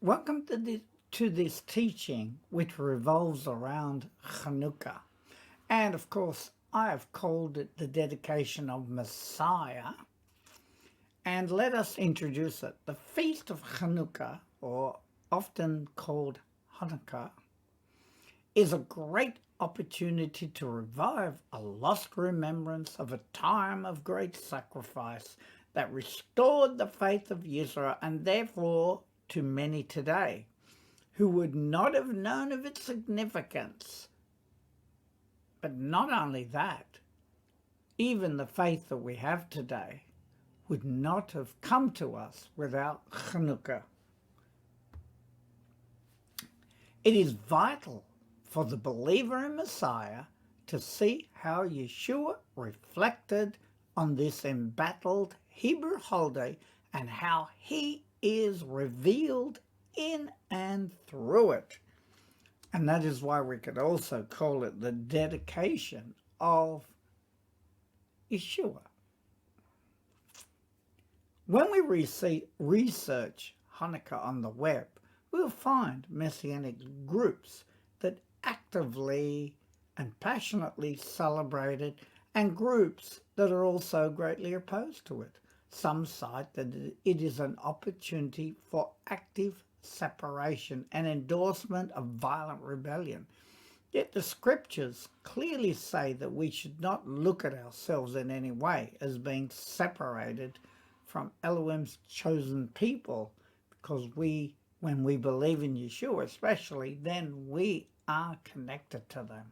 Welcome to this teaching, which revolves around Chanukkah. And of course, I have called it the dedication of Messiah. And let us introduce it. The Feast of Hanukkah, or often called Hanukkah, is a great opportunity to revive a lost remembrance of a time of great sacrifice that restored the faith of Israel, and therefore to many today who would not have known of its significance. But not only that, even the faith that we have today would not have come to us without Chanukkah. It is vital for the believer in Messiah to see how Yeshua reflected on this embattled Hebrew holiday and how he is revealed in and through it. And that is why we could also call it the dedication of Yeshua. When we research Hanukkah on the web, we'll find messianic groups that actively and passionately celebrate it, and groups that are also greatly opposed to it. Some cite that it is an opportunity for active separation and endorsement of violent rebellion. Yet the scriptures clearly say that we should not look at ourselves in any way as being separated from Elohim's chosen people, because when we believe in Yeshua especially, then we are connected to them.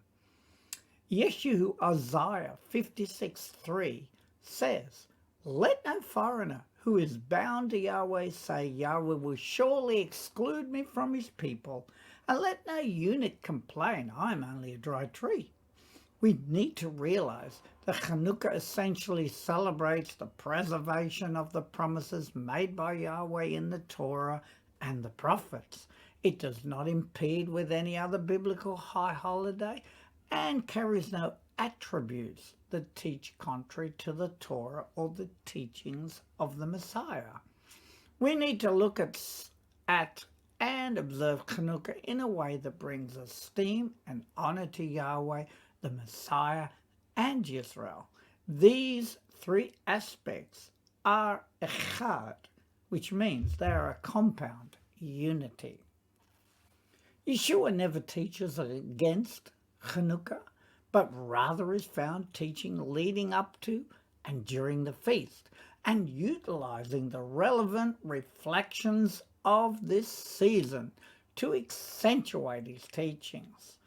Yeshua Isaiah 56:3 says, "Let no foreigner who is bound to Yahweh say, Yahweh will surely exclude me from his people, and let no eunuch complain, I am only a dry tree." We need to realize that Chanukkah essentially celebrates the preservation of the promises made by Yahweh in the Torah and the prophets. It does not impede with any other biblical high holiday and carries no attributes that teach contrary to the Torah or the teachings of the Messiah. We need to look at and observe Chanukkah in a way that brings esteem and honor to Yahweh, the Messiah, and Israel. These three aspects are echad, which means they are a compound unity. Yeshua never teaches against Chanukkah, but rather is found teaching leading up to and during the feast, and utilizing the relevant reflections of this season to accentuate his teachings.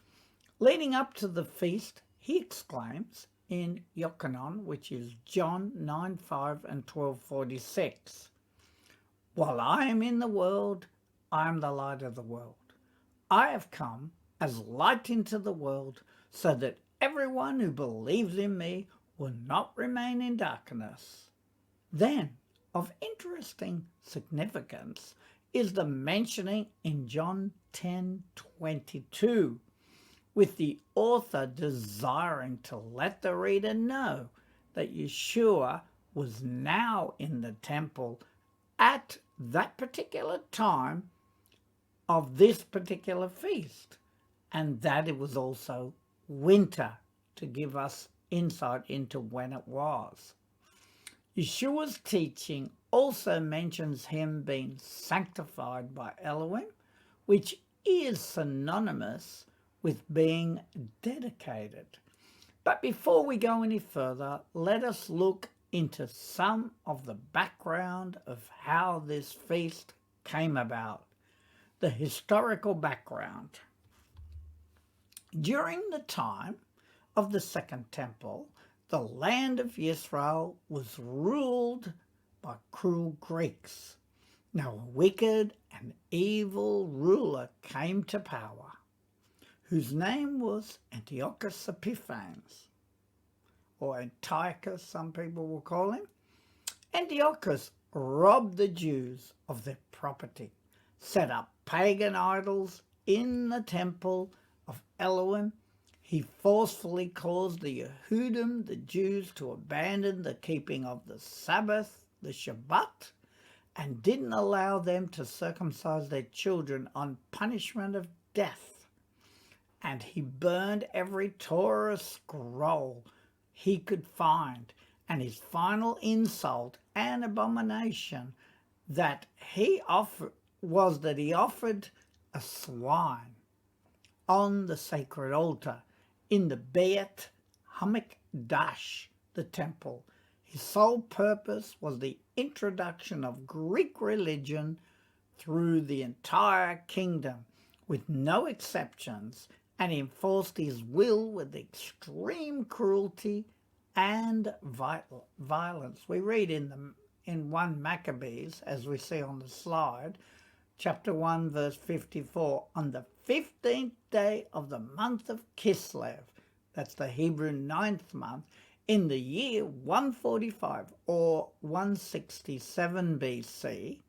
Leading up to the feast, he exclaims in Yochanan, which is John 9:5 and 12:46, "While I am in the world, I am the light of the world. I have come as light into the world, so that everyone who believes in me will not remain in darkness." Then, of interesting significance is the mentioning in John 10:22, with the author desiring to let the reader know that Yeshua was now in the temple at that particular time of this particular feast, and that it was also winter, to give us insight into when it was. Yeshua's teaching also mentions him being sanctified by Elohim, which is synonymous with being dedicated. But before we go any further, let us look into some of the background of how this feast came about. The historical background. During the time of the Second Temple, the land of Israel was ruled by cruel Greeks. Now a wicked and evil ruler came to power, whose name was Antiochus Epiphanes, or Antiochus, some people will call him. Antiochus robbed the Jews of their property, set up pagan idols in the temple of Elohim. He forcefully caused the Yehudim, the Jews, to abandon the keeping of the Sabbath, the Shabbat, and didn't allow them to circumcise their children on punishment of death. And he burned every Torah scroll he could find, and his final insult and abomination that he offered was that he offered a swine on the sacred altar in the Beit Hamikdash, the temple. His sole purpose was the introduction of Greek religion through the entire kingdom with no exceptions, and enforced his will with extreme cruelty and violence. We read in 1 Maccabees, as we see on the slide, chapter 1, verse 54, on the 15th day of the month of Kislev, that's the Hebrew 9th month, in the year 145 or 167 BC,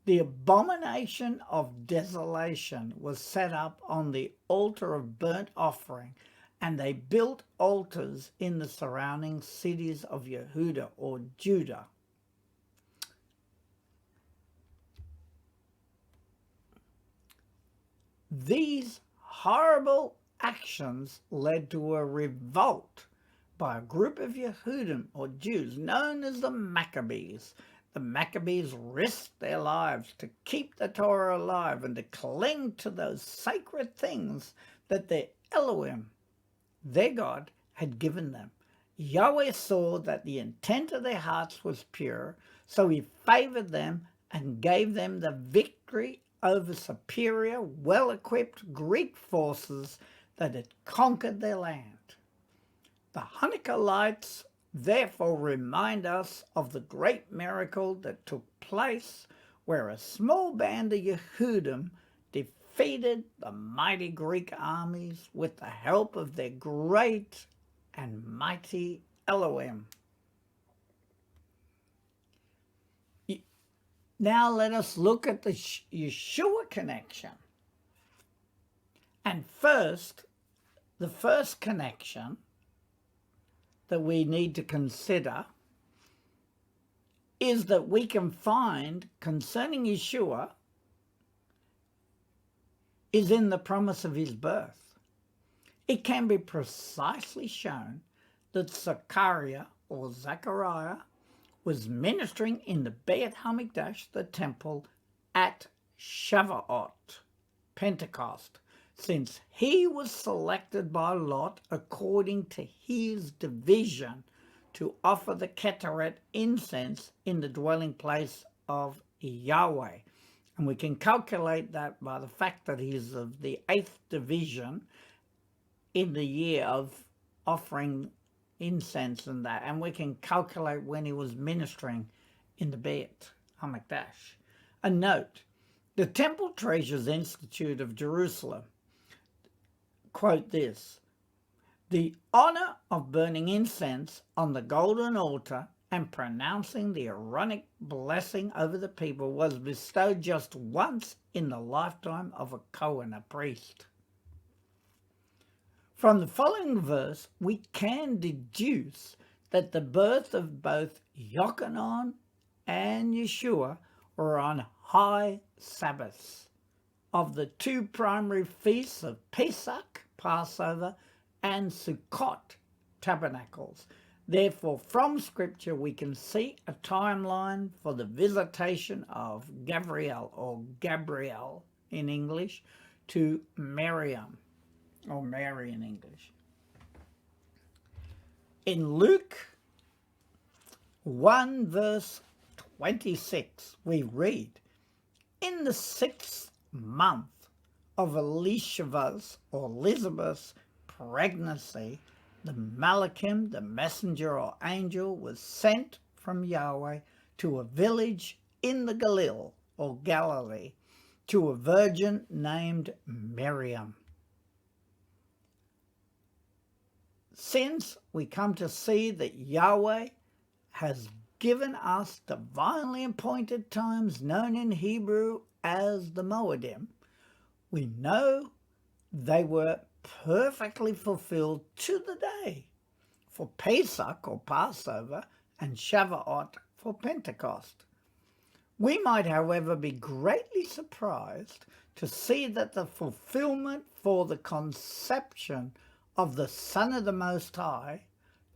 the abomination of desolation was set up on the altar of burnt offering, and they built altars in the surrounding cities of Yehuda or Judah. These horrible actions led to a revolt by a group of Yehudim or Jews known as the Maccabees. The Maccabees risked their lives to keep the Torah alive and to cling to those sacred things that their Elohim, their God, had given them. Yahweh saw that the intent of their hearts was pure, so he favored them and gave them the victory over superior, well-equipped Greek forces that had conquered their land. The Hanukkah lights therefore remind us of the great miracle that took place where a small band of Yehudim defeated the mighty Greek armies with the help of their great and mighty Elohim. Now let us look at the Yeshua connection. And first, the first connection that we need to consider is that we can find concerning Yeshua is in the promise of his birth. It can be precisely shown that Zechariah or Zechariah was ministering in the Beit Hamikdash, the temple, at Shavuot, Pentecost, since he was selected by Lot according to his division to offer the Ketoret incense in the dwelling place of Yahweh. And we can calculate that by the fact that he's of the 8th division in the year of offering incense and that. And we can calculate when he was ministering in the Beit Hamikdash. A note, the Temple Treasures Institute of Jerusalem quote this: the honor of burning incense on the golden altar and pronouncing the Aaronic blessing over the people was bestowed just once in the lifetime of a Cohen, a priest. From the following verse, we can deduce that the birth of both Yochanan and Yeshua were on high Sabbaths of the two primary feasts of Pesach, Passover, and Sukkot, tabernacles. Therefore, from Scripture, we can see a timeline for the visitation of Gabriel, or Gabriel in English, to Miriam, or Mary in English. In Luke 1 verse 26, we read, in the 6th month of Elishava's or Elizabeth's pregnancy, the Malachim, the messenger or angel, was sent from Yahweh to a village in the Galilee or Galilee to a virgin named Miriam. Since we come to see that Yahweh has given us divinely appointed times known in Hebrew as the Moedim, we know they were perfectly fulfilled to the day for Pesach or Passover and Shavuot for Pentecost. We might, however, be greatly surprised to see that the fulfillment for the conception of the Son of the Most High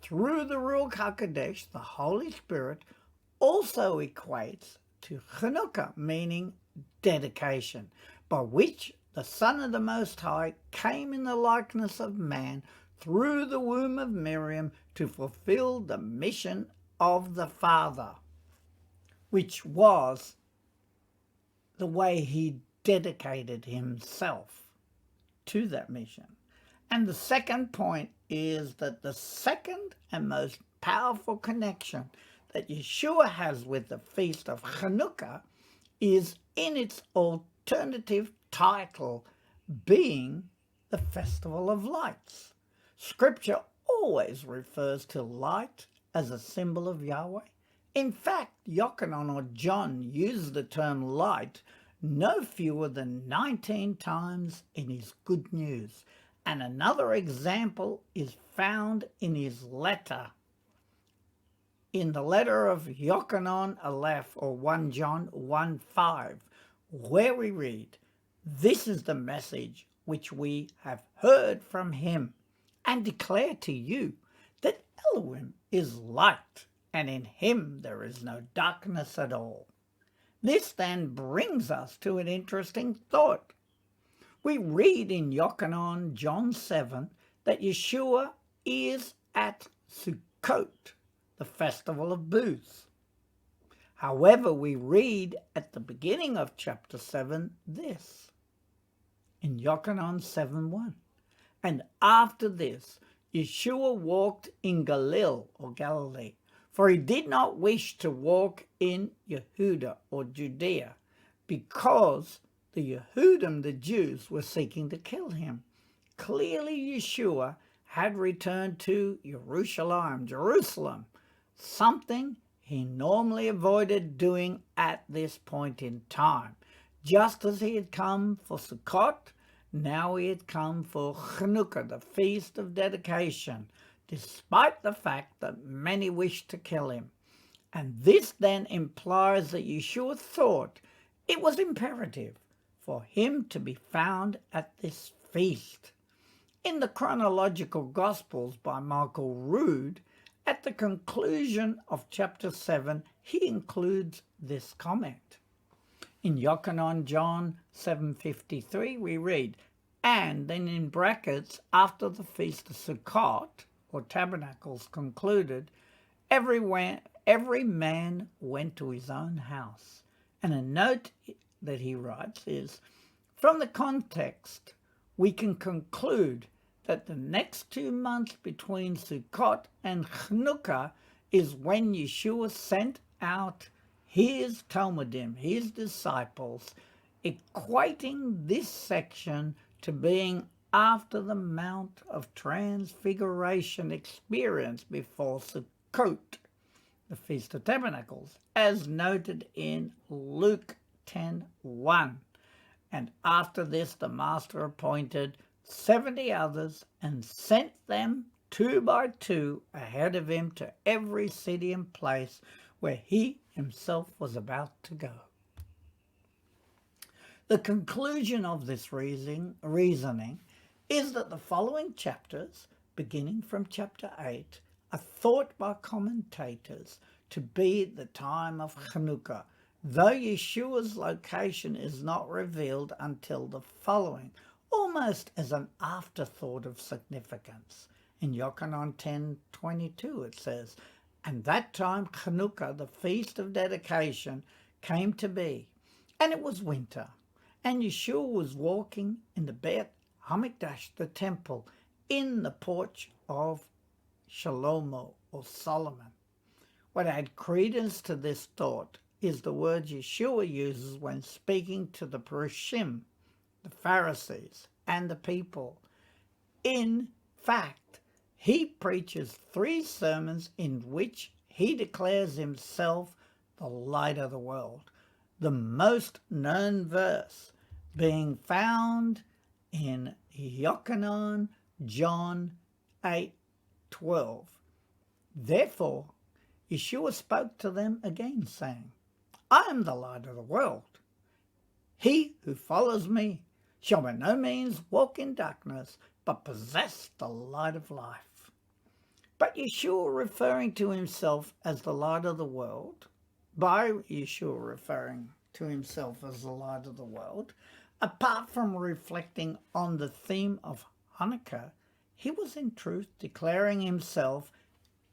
through the Ruach HaKodesh, the Holy Spirit, also equates to Chanukkah, meaning dedication, by which the Son of the Most High came in the likeness of man through the womb of Miriam to fulfill the mission of the Father, which was the way he dedicated himself to that mission. And the second point is that the second and most powerful connection that Yeshua has with the Feast of Hanukkah is in its alternative title being the Festival of Lights. Scripture always refers to light as a symbol of Yahweh. In fact, Yochanan or John used the term light no fewer than 19 times in his Good News. And another example is found in his letter. In the letter of Yochanan Aleph, or 1 John 1:5, where we read, "This is the message which we have heard from him and declare to you, that Elohim is light, and in him there is no darkness at all." This then brings us to an interesting thought. We read in Yochanan John 7 that Yeshua is at Sukkot, the festival of booths. However, we read at the beginning of chapter 7 this, in Yochanan 7:1. "And after this, Yeshua walked in Galilee, for he did not wish to walk in Yehuda or Judea, because the Yehudim, the Jews, were seeking to kill him." Clearly, Yeshua had returned to Jerusalem, something he normally avoided doing at this point in time. Just as he had come for Sukkot, now he had come for Chanukkah, the Feast of Dedication, despite the fact that many wished to kill him. And this then implies that Yeshua thought it was imperative for him to be found at this feast. In the chronological Gospels by Michael Rood, at the conclusion of chapter 7, he includes this comment. In Yochanan John 7:53, we read, "And then in brackets, after the Feast of Sukkot, or Tabernacles, concluded, every man went to his own house." And a note that he writes is, from the context, we can conclude that the next 2 months between Sukkot and Chanukkah is when Yeshua sent out his Talmudim, his disciples, equating this section to being after the Mount of Transfiguration experience before Sukkot, the Feast of Tabernacles, as noted in Luke 10:1. "And after this the Master appointed 70 others and sent them 2 by 2 ahead of him to every city and place where he himself was about to go." The conclusion of this reasoning is that the following chapters, beginning from chapter 8, are thought by commentators to be the time of Chanukkah, though Yeshua's location is not revealed until the following, almost as an afterthought of significance. In Yochanan 10:22 it says, "And that time Chanukkah, the Feast of Dedication, came to be, and it was winter, and Yeshua was walking in the Beit Hamikdash, the temple, in the porch of Shalomo, or Solomon." What adds credence to this thought is the words Yeshua uses when speaking to the Perushim, the Pharisees, and the people. In fact, he preaches 3 sermons in which he declares himself the light of the world, the most known verse being found in Yochanan John 8:12. "Therefore Yeshua spoke to them again, saying, I am the light of the world. He who follows me shall by no means walk in darkness, but possess the light of life. But Yeshua, referring to himself as the light of the world, by Yeshua referring to himself as the light of the world, apart from reflecting on the theme of Hanukkah, he was in truth declaring himself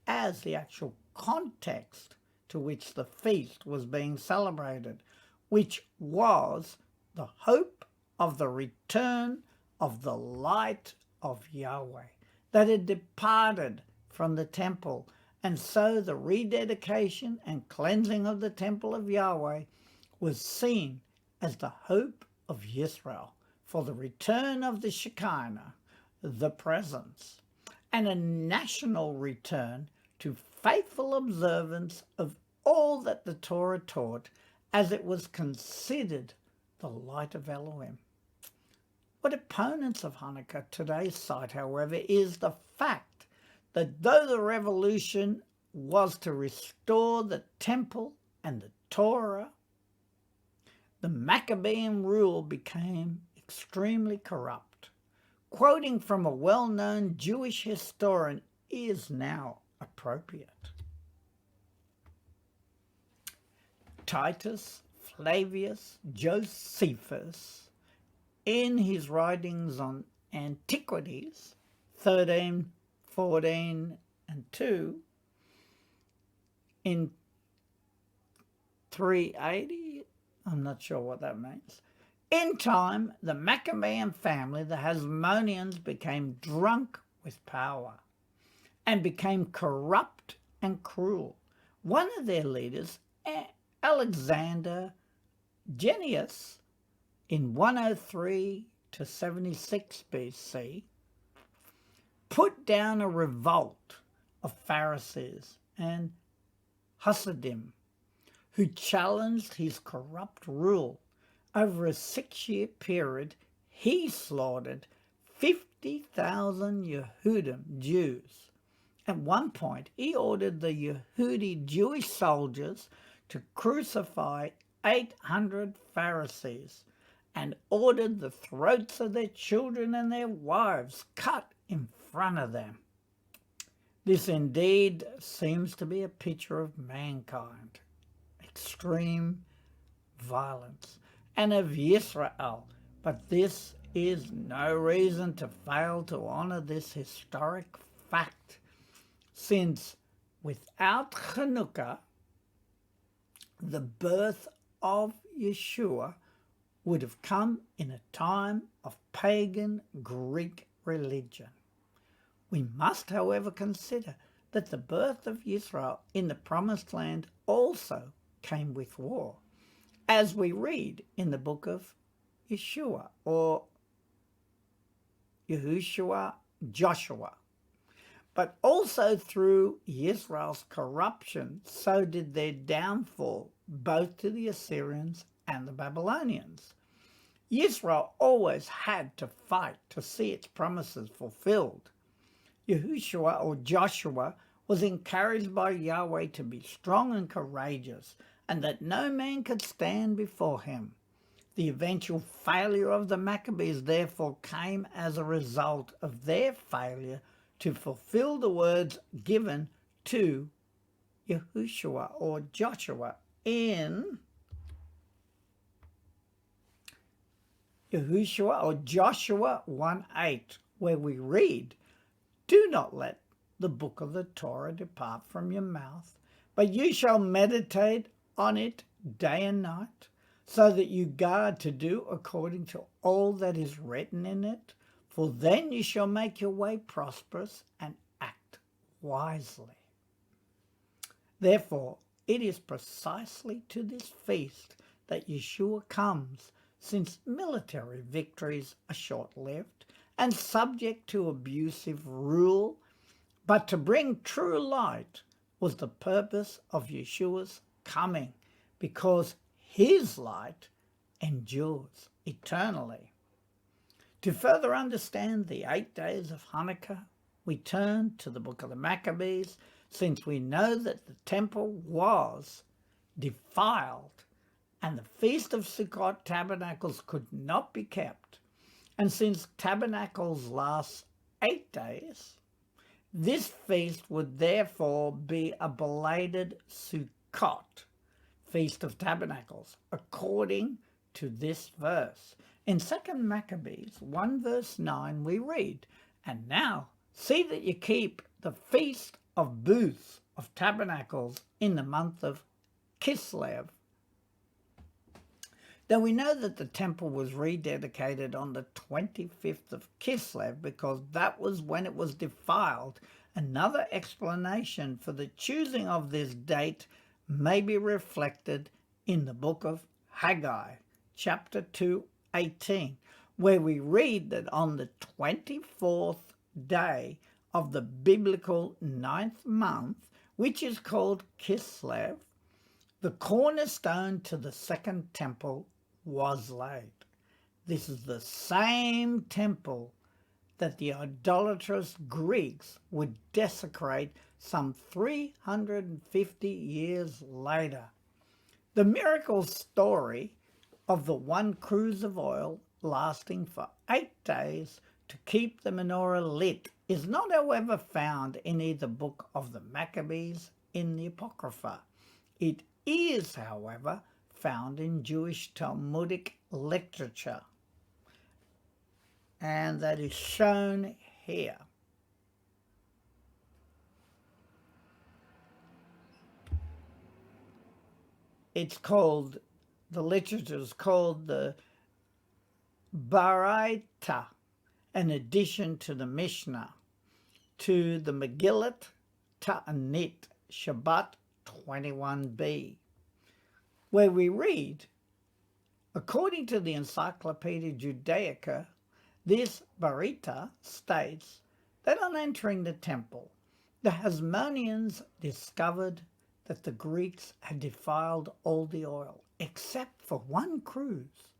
as the actual context to which the feast was being celebrated, which was the hope of the return of the light of Yahweh that had departed from the temple. And so the rededication and cleansing of the temple of Yahweh was seen as the hope of Israel for the return of the Shekinah, the presence, and a national return to faithful observance of all that the Torah taught, as it was considered the light of Elohim. What opponents of Hanukkah today cite, however, is the fact that though the revolution was to restore the temple and the Torah, the Maccabean rule became extremely corrupt. Quoting from a well-known Jewish historian is now appropriate. Titus Flavius Josephus, in his writings on Antiquities 13, 14, and 2, in 380, I'm not sure what that means. In time, the Maccabean family, the Hasmoneans, became drunk with power and became corrupt and cruel. One of their leaders, Alexander Genius, in 103 to 76 BC, put down a revolt of Pharisees and Hasidim who challenged his corrupt rule. Over a 6-year period, he slaughtered 50,000 Yehudim Jews. At one point, he ordered the Yehudi Jewish soldiers to crucify 800 Pharisees and ordered the throats of their children and their wives cut in front of them. This indeed seems to be a picture of mankind, extreme violence, and of Israel, but this is no reason to fail to honor this historic fact, since without Chanukkah, the birth of Yeshua would have come in a time of pagan Greek religion. We must, however, consider that the birth of Israel in the Promised Land also came with war, as we read in the book of Yeshua, or Yahushua, Joshua. But also through Israel's corruption, so did their downfall, both to the Assyrians and the Babylonians. Israel always had to fight to see its promises fulfilled. Yahushua, or Joshua, was encouraged by Yahweh to be strong and courageous, and that no man could stand before him. The eventual failure of the Maccabees therefore came as a result of their failure to fulfill the words given to Yahushua or Joshua in Yahushua or Joshua 1:8, where we read, "Do not let the book of the Torah depart from your mouth, but you shall meditate on it day and night, so that you guard to do according to all that is written in it, for then you shall make your way prosperous and act wisely." Therefore, it is precisely to this feast that Yeshua comes, since military victories are short-lived and subject to abusive rule, but to bring true light was the purpose of Yeshua's coming, because his light endures eternally. To further understand the 8 days of Hanukkah, we turn to the book of the Maccabees, since we know that the temple was defiled and the Feast of Sukkot tabernacles could not be kept. And since tabernacles last 8 days, this feast would therefore be a belated Sukkot, Feast of Tabernacles, according to this verse. In 2 Maccabees 1 verse 9 we read, "And now see that you keep the Feast of Booths of Tabernacles in the month of Kislev." Though we know that the temple was rededicated on the 25th of Kislev because that was when it was defiled, another explanation for the choosing of this date may be reflected in the book of Haggai, chapter 2:18, where we read that on the 24th day of the biblical 9th month, which is called Kislev, the cornerstone to the second temple was laid. This is the same temple that the idolatrous Greeks would desecrate some 350 years later. The miracle story of the one cruse of oil lasting for 8 days to keep the menorah lit is not, however, found in either book of the Maccabees in the Apocrypha. It is, however, found in Jewish Talmudic literature, and that is shown here. The literature is called the Baraita, an addition to the Mishnah, to the Megillat Ta'anit, Shabbat 21b, where we read, according to the Encyclopedia Judaica, this Baraita states that on entering the temple, the Hasmoneans discovered that the Greeks had defiled all the oil, except for one cruse,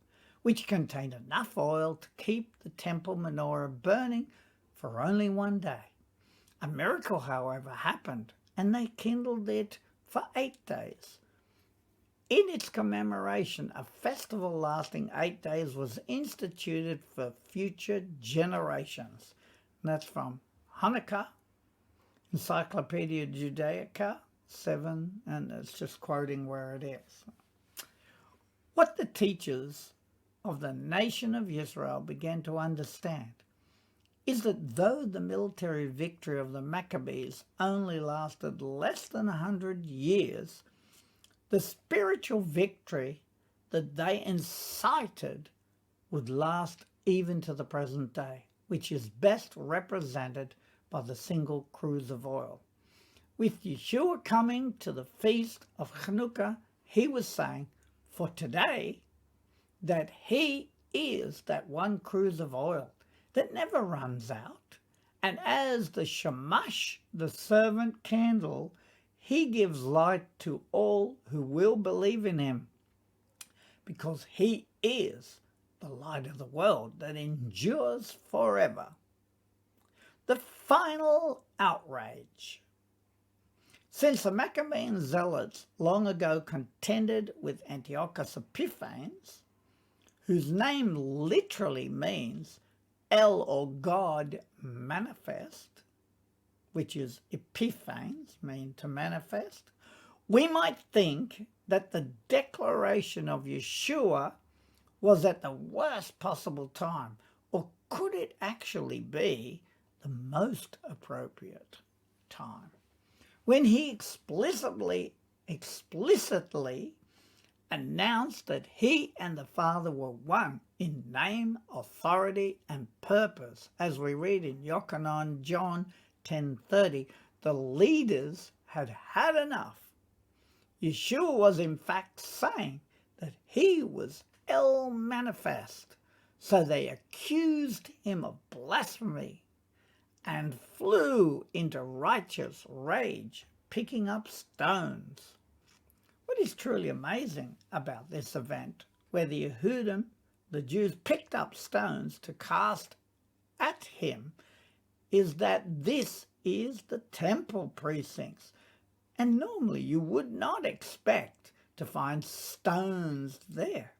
which contained enough oil to keep the temple menorah burning for only 1 day. A miracle, however, happened, and they kindled it for 8 days. In its commemoration, a festival lasting 8 days was instituted for future generations. And that's from Hanukkah, Encyclopedia Judaica 7, and it's just quoting where it is. What the teachers of the nation of Israel began to understand is that though the military victory of the Maccabees only lasted less than 100 years, the spiritual victory that they incited would last even to the present day, which is best represented by the single cruse of oil. With Yeshua coming to the Feast of Hanukkah, he was saying for today that he is that one cruse of oil that never runs out. And as the shamash, the servant candle, he gives light to all who will believe in him, because he is the light of the world that endures forever. The final outrage. Since the Maccabean zealots long ago contended with Antiochus Epiphanes, whose name literally means El or God manifest, which is Epiphanes, mean to manifest, we might think that the declaration of Yeshua was at the worst possible time, or could it actually be the most appropriate time, when he explicitly announced that he and the Father were one in name, authority, and purpose, as we read in Yochanan John 10:30, the leaders had had enough. Yeshua was in fact saying that he was El Manifest, so they accused him of blasphemy and flew into righteous rage, picking up stones. What is truly amazing about this event, where the Yehudim, the Jews, picked up stones to cast at him, is that this is the temple precincts. And normally you would not expect to find stones there.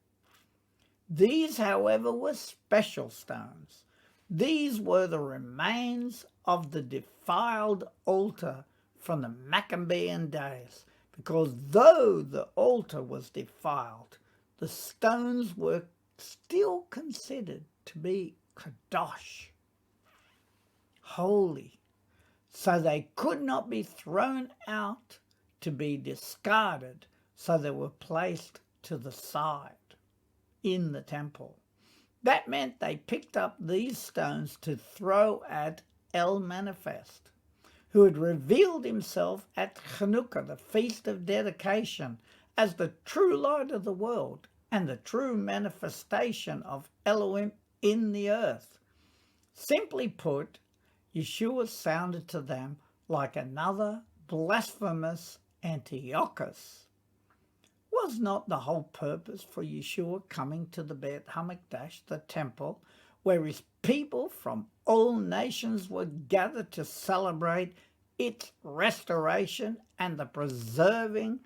These, however, were special stones. These were the remains of the defiled altar from the Maccabean days, because though the altar was defiled, the stones were still considered to be kadosh, holy, so they could not be thrown out to be discarded, so they were placed to the side in the temple. That meant they picked up these stones to throw at El Manifest, who had revealed himself at Chanukkah, the Feast of Dedication, as the true light of the world and the true manifestation of Elohim in the earth. Simply put, Yeshua sounded to them like another blasphemous Antiochus. Was not the whole purpose for Yeshua coming to the Beit HaMikdash, the temple, where his people from all nations were gathered to celebrate its restoration and the preserving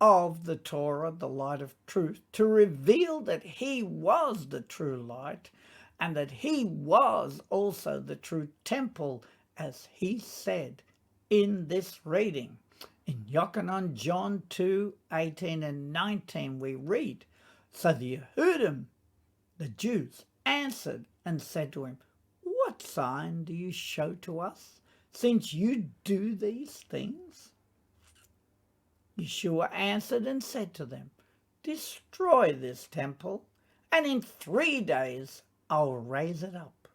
of the Torah, the light of truth, to reveal that he was the true light and that he was also the true temple, as he said in this reading? In Yochanan, John 2:18 and 19, we read, "So the Yehudim, the Jews, answered and said to him, 'What sign do you show to us, since you do these things?' Yeshua answered and said to them, 'Destroy this temple, and in 3 days I'll raise it up.'"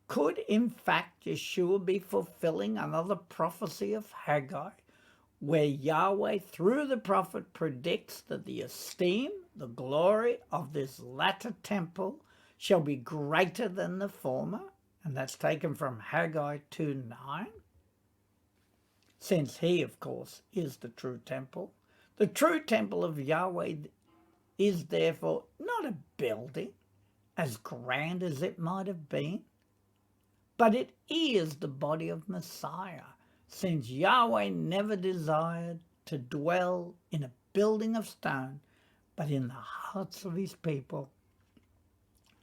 Could in fact Yeshua be fulfilling another prophecy of Haggai, where Yahweh through the prophet predicts that the esteem, the glory of this latter temple shall be greater than the former? And that's taken from Haggai 2:9. Since he, of course, is the true temple. The true temple of Yahweh is therefore not a building, as grand as it might have been, but it is the body of Messiah, since Yahweh never desired to dwell in a building of stone, but in the hearts of his people.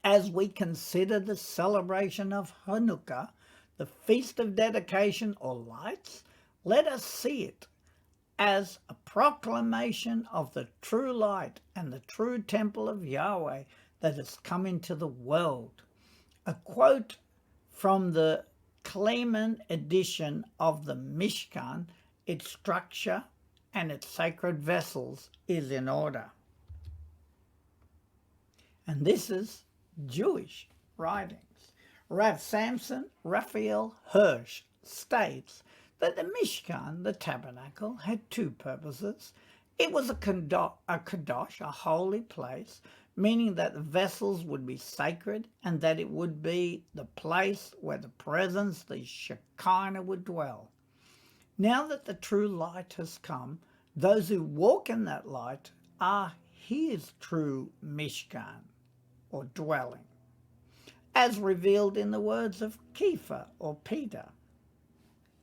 As we consider the celebration of Hanukkah, the Feast of Dedication or Lights, let us see it as a proclamation of the true light and the true temple of Yahweh that has come into the world. A quote from the Kleman edition of the Mishkan, its structure and its sacred vessels is in order. And this is Jewish writings. Rav Samson Raphael Hirsch states that the Mishkan, the tabernacle, had 2 purposes. It was a kadosh, a holy place, meaning that the vessels would be sacred and that it would be the place where the presence, the Shekinah, would dwell. Now that the true light has come, those who walk in that light are his true Mishkan, or dwelling, as revealed in the words of Kepha, or Peter.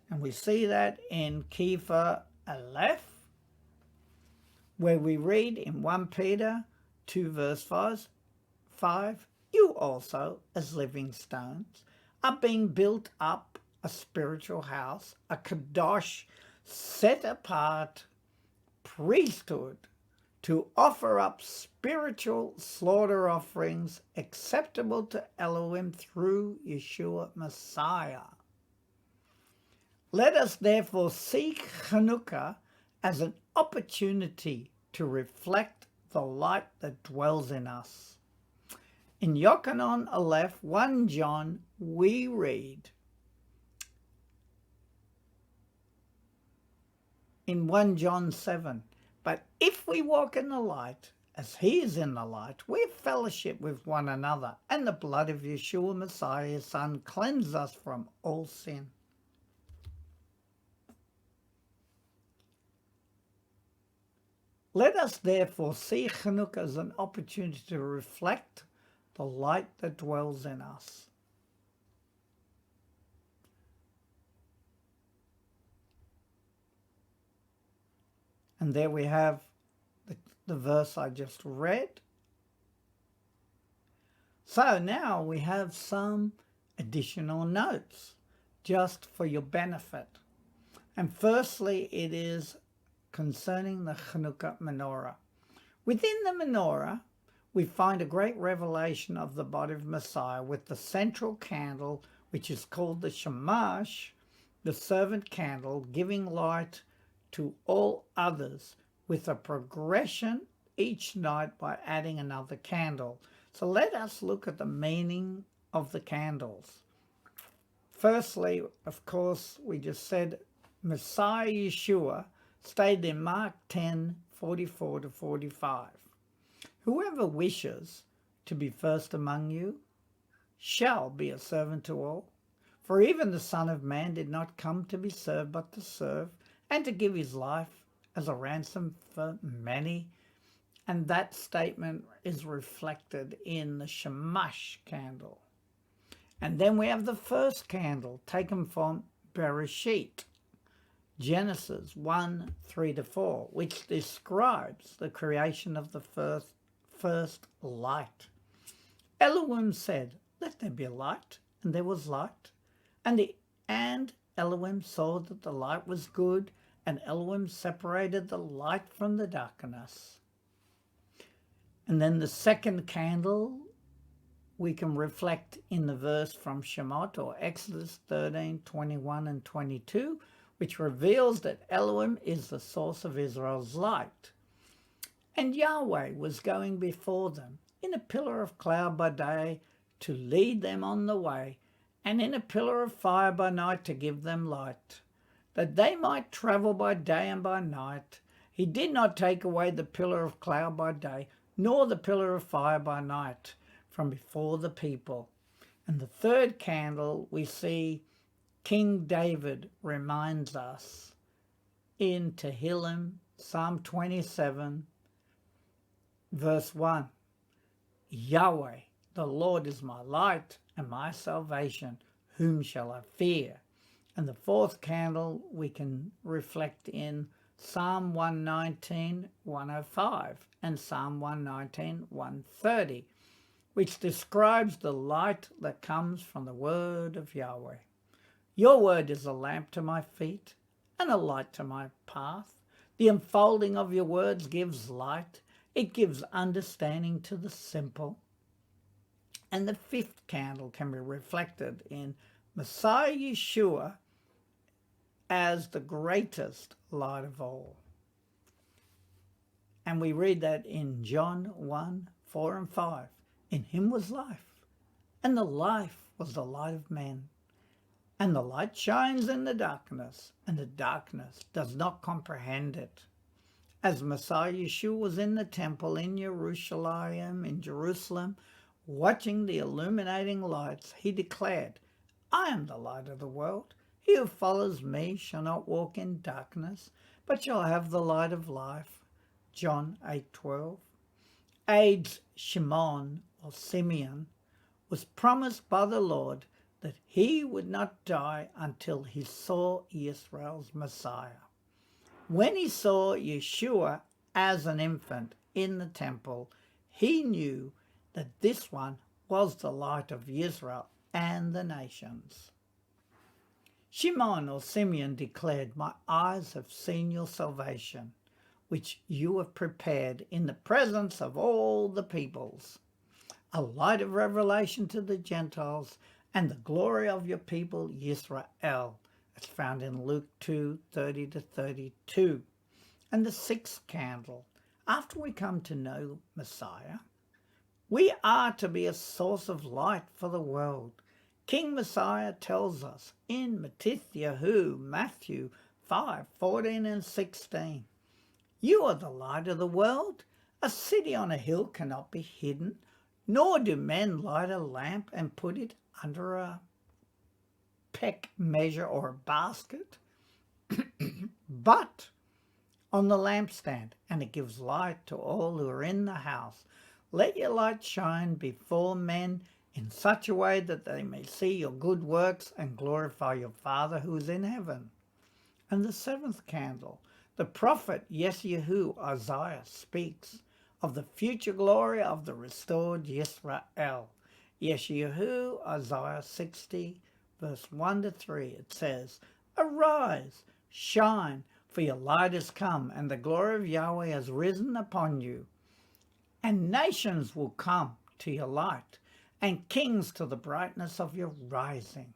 And we see that in Kepha Aleph, where we read in 1 Peter 2 verse 5, "You also, as living stones, are being built up a spiritual house, a kadosh, set apart priesthood, to offer up spiritual slaughter offerings acceptable to Elohim through Yeshua Messiah." Let us therefore seek Chanukkah as an opportunity to reflect the light that dwells in us. In Yochanan Aleph 1 John, we read, in 1 John 7, "But if we walk in the light, as he is in the light, we have fellowship with one another, and the blood of Yeshua Messiah, his Son, cleanses us from all sin." Let us therefore see Chanukkah as an opportunity to reflect the light that dwells in us. And there we have the verse I just read. So now we have some additional notes just for your benefit. And firstly, it is concerning the Chanukkah menorah. Within the menorah, we find a great revelation of the body of Messiah with the central candle, which is called the shamash, the servant candle, giving light to all others with a progression each night by adding another candle. So let us look at the meaning of the candles. Firstly, of course, we just said Messiah Yeshua stated in Mark 10:44-45. Whoever wishes to be first among you shall be a servant to all. For even the Son of Man did not come to be served, but to serve, and to give his life as a ransom for many. And that statement is reflected in the shamash candle. And then we have the first candle taken from Bereshit, Genesis 1:3-4, which describes the creation of the first light. Elohim said, "Let there be a light," and there was light. And Elohim saw that the light was good, and Elohim separated the light from the darkness. And then the second candle we can reflect in the verse from Shemot, or Exodus 13:21-22, which reveals that Elohim is the source of Israel's light. And Yahweh was going before them in a pillar of cloud by day to lead them on the way, and in a pillar of fire by night to give them light, that they might travel by day and by night. He did not take away the pillar of cloud by day, nor the pillar of fire by night from before the people. And the third candle we see King David reminds us in Tehillim, Psalm 27, verse 1. Yahweh, the Lord is my light and my salvation. Whom shall I fear? And the fourth candle we can reflect in Psalm 119:105 and Psalm 119:130, which describes the light that comes from the word of Yahweh. Your word is a lamp to my feet and a light to my path. The unfolding of your words gives light. It gives understanding to the simple. And the fifth candle can be reflected in Messiah Yeshua as the greatest light of all. And we read that in John 1:4-5. In him was life, and the life was the light of men. And the light shines in the darkness, and the darkness does not comprehend it. As Messiah Yeshua was in the temple in Jerusalem, watching the illuminating lights, he declared, I am the light of the world. He who follows me shall not walk in darkness, but shall have the light of life. John 8:12. AIDS Shimon, or Simeon, was promised by the Lord that he would not die until he saw Israel's Messiah. When he saw Yeshua as an infant in the temple, he knew that this one was the light of Israel and the nations. Shimon or Simeon declared, My eyes have seen your salvation, which you have prepared in the presence of all the peoples, a light of revelation to the Gentiles and the glory of your people Yisrael. It's found in Luke 2:30-32. And the sixth candle, after we come to know Messiah, we are to be a source of light for the world. King Messiah tells us in Matthew 5:14-16, You are the light of the world. A city on a hill cannot be hidden, nor do men light a lamp and put it under a peck measure or a basket, but on the lampstand, and it gives light to all who are in the house. Let your light shine before men in such a way that they may see your good works and glorify your Father who is in heaven. And the seventh candle, The prophet Yeshua Isaiah speaks of the future glory of the restored Israel. Yeshua Isaiah 60 verse 1 to 3, it says, "Arise, shine, for your light is come, and the glory of Yahweh has risen upon you. And nations will come to your light, and kings to the brightness of your rising."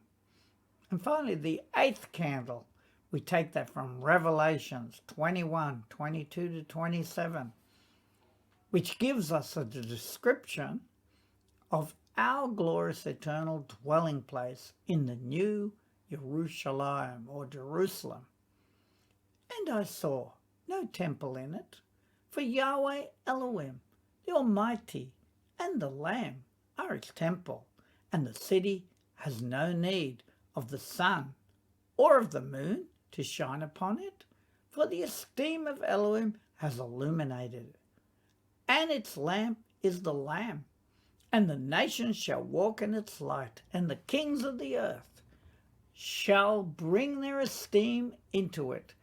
And finally, the eighth candle, we take that from Revelations 21, 22 to 27, which gives us a description of our glorious eternal dwelling place in the new Jerusalem or Jerusalem. "And I saw no temple in it, for Yahweh Elohim, the Almighty, and the Lamb are its temple, and the city has no need of the sun or of the moon to shine upon it, for the esteem of Elohim has illuminated it, and its lamp is the Lamb. And the nations shall walk in its light, and the kings of the earth shall bring their esteem into it.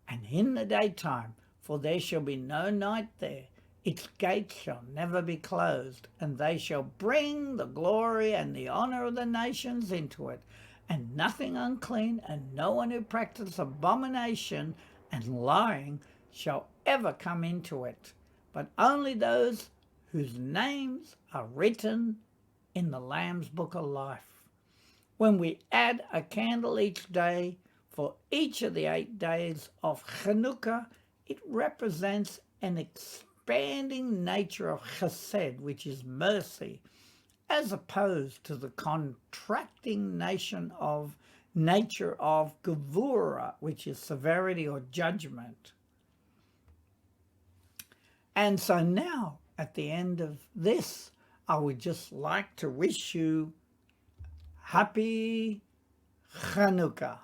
And in the daytime, for there shall be no night there, its gates shall never be closed, and they shall bring the glory and the honor of the nations into it. And nothing unclean, and no one who practices abomination and lying shall ever come into it, but only those whose names are written in the Lamb's book of life." When we add a candle each day for each of the 8 days of Chanukkah, it represents an expanding nature of chesed, which is mercy, as opposed to the contracting nature of gevura, which is severity or judgment. And so now, at the end of this, I would just like to wish you happy Chanukkah.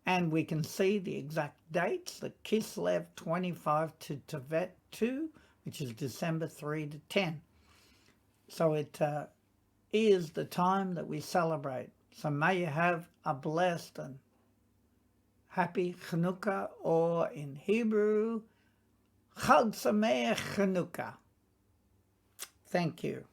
And we can see the exact dates, the Kislev 25 to Tevet 2, which is December 3 to 10. So it is the time that we celebrate. So may you have a blessed and happy Chanukkah, or in Hebrew, Chag Sameach Chanukkah. Thank you.